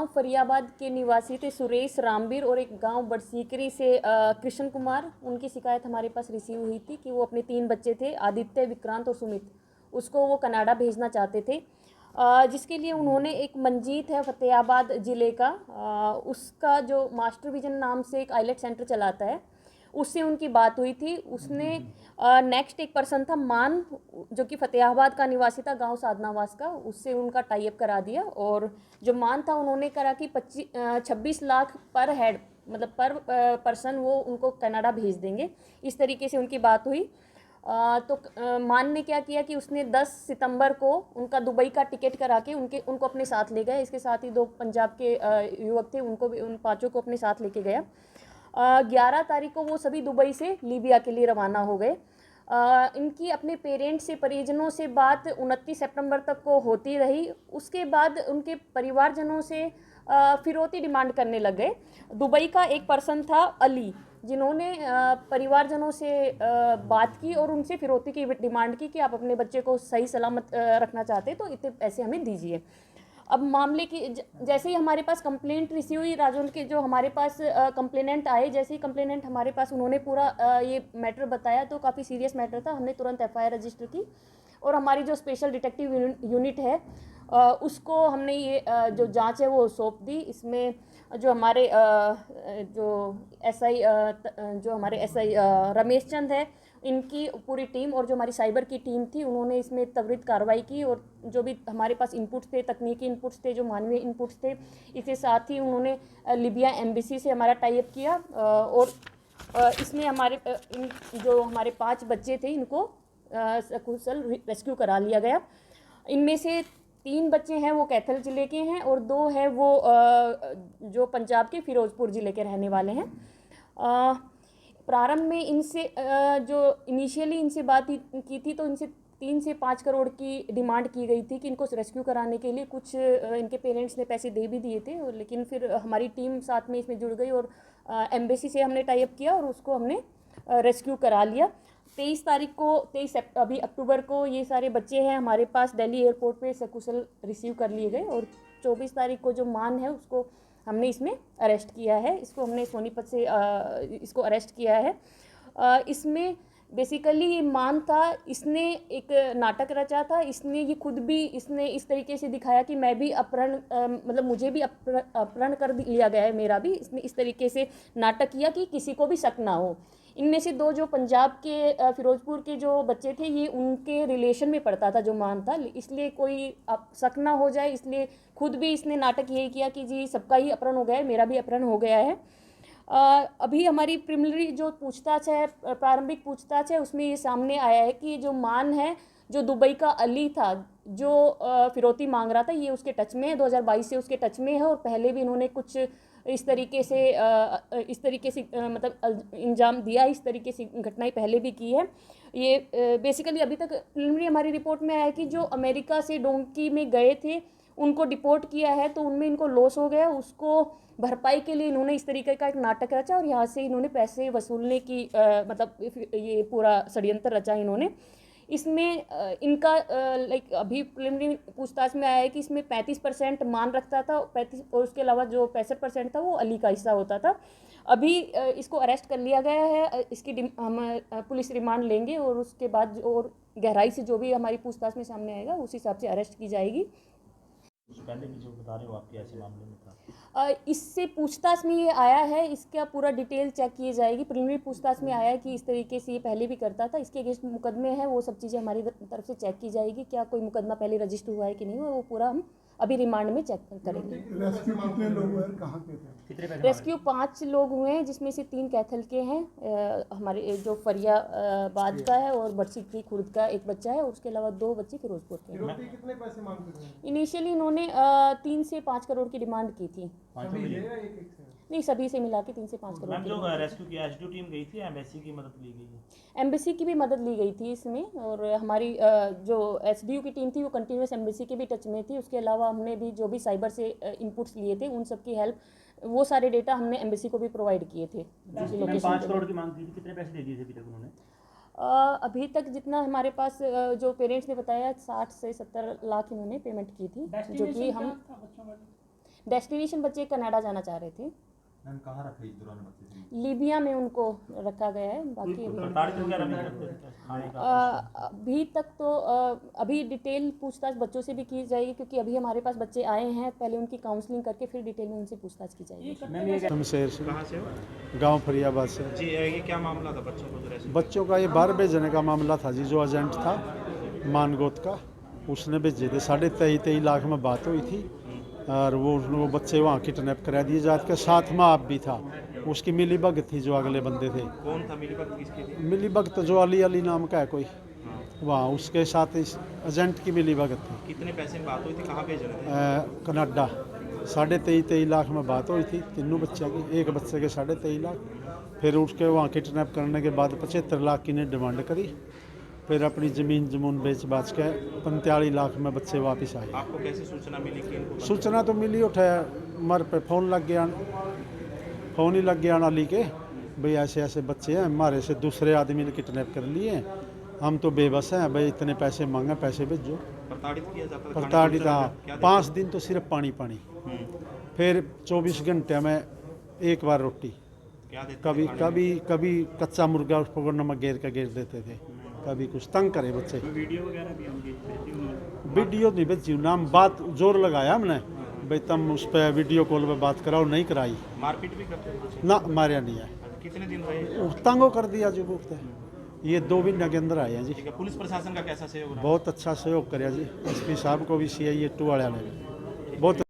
गांव फरियाबाद के निवासी थे सुरेश रामवीर और एक गांव बड़सीकरी से कृष्ण कुमार। उनकी शिकायत हमारे पास रिसीव हुई थी कि वो अपने 3 बच्चे थे, आदित्य, विक्रांत और सुमित, उसको वो कनाडा भेजना चाहते थे, जिसके लिए उन्होंने एक मंजीत है फतेहाबाद ज़िले का, उसका जो मास्टर विजन नाम से एक आइलेट सेंटर चलाता है, उससे उनकी बात हुई थी। उसने नेक्स्ट एक पर्सन था मान, जो कि फतेहाबाद का निवासी था, गांव साधनावास का, उससे उनका टाई अप करा दिया। और जो मान था उन्होंने करा कि 26 लाख पर हेड, मतलब पर पर्सन वो उनको कनाडा भेज देंगे, इस तरीके से उनकी बात हुई। तो मान ने क्या किया कि उसने 10 सितंबर को उनका दुबई का टिकट करा के उनको अपने साथ ले गए। इसके साथ ही 2 पंजाब के युवक थे, उनको भी, उन 5 को अपने साथ लेके गया। 11 तारीख को वो सभी दुबई से लीबिया के लिए रवाना हो गए। इनकी अपने पेरेंट्स से, परिजनों से बात 29 सितंबर तक को होती रही। उसके बाद उनके परिवारजनों से फिरौती डिमांड करने लग गए। दुबई का एक पर्सन था अली, जिन्होंने परिवारजनों से बात की और उनसे फिरौती की डिमांड की कि आप अपने बच्चे को सही सलामत रखना चाहते तो इतने पैसे हमें दीजिए। अब मामले की जैसे ही हमारे पास कंप्लेंट रिसीव हुई, राजौंद के जो हमारे पास कंप्लेनेंट आए, जैसे ही कंप्लेनेंट हमारे पास, उन्होंने पूरा ये मैटर बताया तो काफ़ी सीरियस मैटर था। हमने तुरंत एफआईआर रजिस्टर की और हमारी जो स्पेशल डिटेक्टिव यूनिट है उसको हमने ये जो जांच है वो सौंप दी। इसमें जो हमारे जो एसआई जो हमारे एसआई रमेश चंद है, इनकी पूरी टीम और जो हमारी साइबर की टीम थी, उन्होंने इसमें त्वरित कार्रवाई की और जो भी हमारे पास इनपुट्स थे, तकनीकी इनपुट्स थे, जो मानवीय इनपुट्स थे, इसके साथ ही उन्होंने लीबिया एम्बेसी से हमारा टाई अप किया और इसमें हमारे जो हमारे 5 बच्चे थे इनको सकुशल रेस्क्यू करा लिया गया। इनमें से 3 बच्चे हैं वो कैथल ज़िले के हैं और 2 हैं वो जो पंजाब के फिरोजपुर ज़िले के रहने वाले हैं। प्रारंभ में इनसे जो इनिशियली इनसे बात की थी तो इनसे 3 से 5 करोड़ की डिमांड की गई थी कि इनको रेस्क्यू कराने के लिए। कुछ इनके पेरेंट्स ने पैसे दे भी दिए थे, और लेकिन फिर हमारी टीम साथ में इसमें जुड़ गई और एम्बेसी से हमने टाई अप किया और उसको हमने रेस्क्यू करा लिया। 23 अभी अक्टूबर को ये सारे बच्चे हैं हमारे पास दिल्ली एयरपोर्ट पे सकुशल रिसीव कर लिए गए और 24 तारीख को जो मान है उसको हमने इसमें अरेस्ट किया है। इसको हमने सोनीपत से इसको अरेस्ट किया है। इसमें बेसिकली ये मान था, इसने एक नाटक रचा था। इसने ये खुद भी इसने इस तरीके से दिखाया कि मैं भी अपहरण मतलब मुझे भी अपहरण कर लिया गया है, मेरा भी। इसने इस तरीके से नाटक किया कि किसी को भी शक ना हो। इनमें से 2 जो पंजाब के फिरोजपुर के जो बच्चे थे, ये उनके रिलेशन में पड़ता था जो मान था, इसलिए कोई शक ना हो जाए, इसलिए खुद भी इसने नाटक यही किया कि जी सबका ही अपहरण हो गया है, मेरा भी अपहरण हो गया है। अभी हमारी प्रिलिमिनरी जो पूछताछ है, प्रारंभिक पूछताछ है, उसमें ये सामने आया है कि जो मान है, जो दुबई का अली था जो फिरौती मांग रहा था, ये उसके टच में है, 2022 से उसके टच में है और पहले भी इन्होंने कुछ इस तरीके से मतलब इंजाम दिया, इस तरीके से घटनाएं पहले भी की है। ये बेसिकली अभी तक प्रिलिमिनरी हमारी रिपोर्ट में आया है कि जो अमेरिका से डोंकी में गए थे उनको डिपोर्ट किया है तो उनमें इनको लॉस हो गया, उसको भरपाई के लिए इन्होंने इस तरीके का एक नाटक रचा और यहाँ से इन्होंने पैसे वसूलने की मतलब ये पूरा षड्यंत्र रचा इन्होंने। इसमें इनका लाइक अभी प्रिलिमिनरी पूछताछ में आया है कि इसमें 35% मान रखता था, 35 और उसके अलावा जो 65% था वो अली का हिस्सा होता था। अभी इसको अरेस्ट कर लिया गया है। इसकी हम पुलिस रिमांड लेंगे और उसके बाद और गहराई से जो भी हमारी पूछताछ में सामने आएगा उस हिसाब से अरेस्ट की जाएगी। पहले भी जो बता रहे हो आपके ऐसे मामले में था, इससे पूछताछ में ये आया है, इसका पूरा डिटेल चेक की जाएगी। प्रिलिमिनरी पूछताछ में आया है कि इस तरीके से ये पहले भी करता था, इसके अगेंस्ट मुकदमे हैं, वो सब चीज़ें हमारी तरफ से चेक की जाएगी, क्या कोई मुकदमा पहले रजिस्टर हुआ है कि नहीं, वो पूरा हम अभी रिमांड में चेक करेंगे। रेस्क्यू कितने लोग हुए, कहाँ के थे? कितने पैसे रेस्क्यू 5 लोग हुए हैं, जिसमें से 3 कैथल के हैं, हमारे जो फरियाबाद का है और बरसीकरी खुर्द का एक बच्चा है और उसके अलावा 2 बच्चे फिरोजपुर के हैं। फिरौती कितने पैसे मांगते थे? इनिशियली इन्होंने 3 से 5 करोड़ की डिमांड की थी। सभी से या एक से? नहीं, सभी से मिला के 3 से 5 करोड़ मैम की जो डिमांड। रेस्क्यू किया एसडीओ टीम गई थी, एमबेसी की मदद ली गई है? एम्बेसी की भी मदद ली गई थी इसमें, और हमारी जो एसडीयू की टीम थी वो कंटिन्यूस एम्बेसी के भी टच में थी। उसके अलावा हमने भी जो भी साइबर से इनपुट्स लिए थे उन सब की हेल्प, वो सारे डेटा हमने एम्बेसी को भी प्रोवाइड किए थे। 5 करोड़ की मांग की थी, कितने पैसे दे दिए थे अभी तक उन्होंने? अभी तक जितना हमारे पास जो पेरेंट्स ने बताया 60 से 70 लाख इन्होंने पेमेंट की थी, जो कि हम डेस्टिनेशन बच्चे कनाडा जाना चाह रहे थे। मैम कहाँ रखे इस दौरान बच्चे थे? लीबिया में उनको रखा गया है। बाकी अभी प्रताड़ित वगैरह नहीं करते थे खाने का? अभी तक तो अभी डिटेल पूछताछ बच्चों से भी की जाएगी, क्योंकि अभी हमारे पास बच्चे आए हैं। पहले उनकी काउंसलिंग करके फिर डिटेल में उनसे पूछताछ की जाएगी। शमशेर से, कहाँ से हो? गांव फरियाबाद से। जी ये क्या मामला था बच्चों को जो रेस्क्यू? बच्चों का ये बाहर भेजने का मामला था जी। जो एजेंट था मानगोत का, उसने भेजे थे। 23.5 लाख में बात हुई थी और वो बच्चे वहाँ किडनैप करा दिए जाते के साथ में आप भी था। उसकी मिली भगत थी जो अगले बंदे थे। कौन था मिलीभगत किसकी थी? मिली भगत जो अली नाम का है कोई, वहाँ उसके साथ इस एजेंट की मिली भगत थी। कितने पैसे में बात हुई थी? कहाँ भेज रहे थे? कनाडा 23.5 लाख में बात हुई थी तीनों बच्चे की। एक बच्चे के 23.5 लाख। फिर उसके वहाँ किडनैप करने के बाद 75 लाख की ने डिमांड करी। फिर अपनी ज़मीन बेच बाच के 45 लाख में बच्चे वापस आए। आपको कैसे सूचना मिली कि इनको सूचना तो मिली, उठे मर पे फ़ोन लग गया, फ़ोन ही लग गया अली के, भाई ऐसे ऐसे बच्चे हैं हमारे से दूसरे आदमी ने किडनैप कर लिए हैं, हम तो बेबस हैं, भाई इतने पैसे मांगे, पैसे भेजो। प्रताड़ित किया जाता था? प्रताड़ित, क्या हाँ। देते? 5 दिन तो सिर्फ पानी, फिर 24 घंटे में एक बार रोटी। क्या देते? कभी कच्चा मुर्गा उसको नमक घेर देते थे। कभी कुछ तंग करे बच्चे। वीडियो वगैरह भी उनकी भेजी उन्होंने? वीडियो नहीं भेजी, नाम बात जोर लगाया हमने, भाई तुम उस पर वीडियो कॉल पे बात कराओ, नहीं कराई मारपीट भी करते थे? ना, मारा नहीं है। कितने दिन रहे? तंगो कर दिया जो बोलते हैं। ये 2 महीने के अंदर आए हैं जी। ठीक है, पुलिस प्रशासन का कैसा सहयोग रहा? बहुत अच्छा सहयोग कराया जी। एसपी साहब को भी CI 2 वाले ने बहुत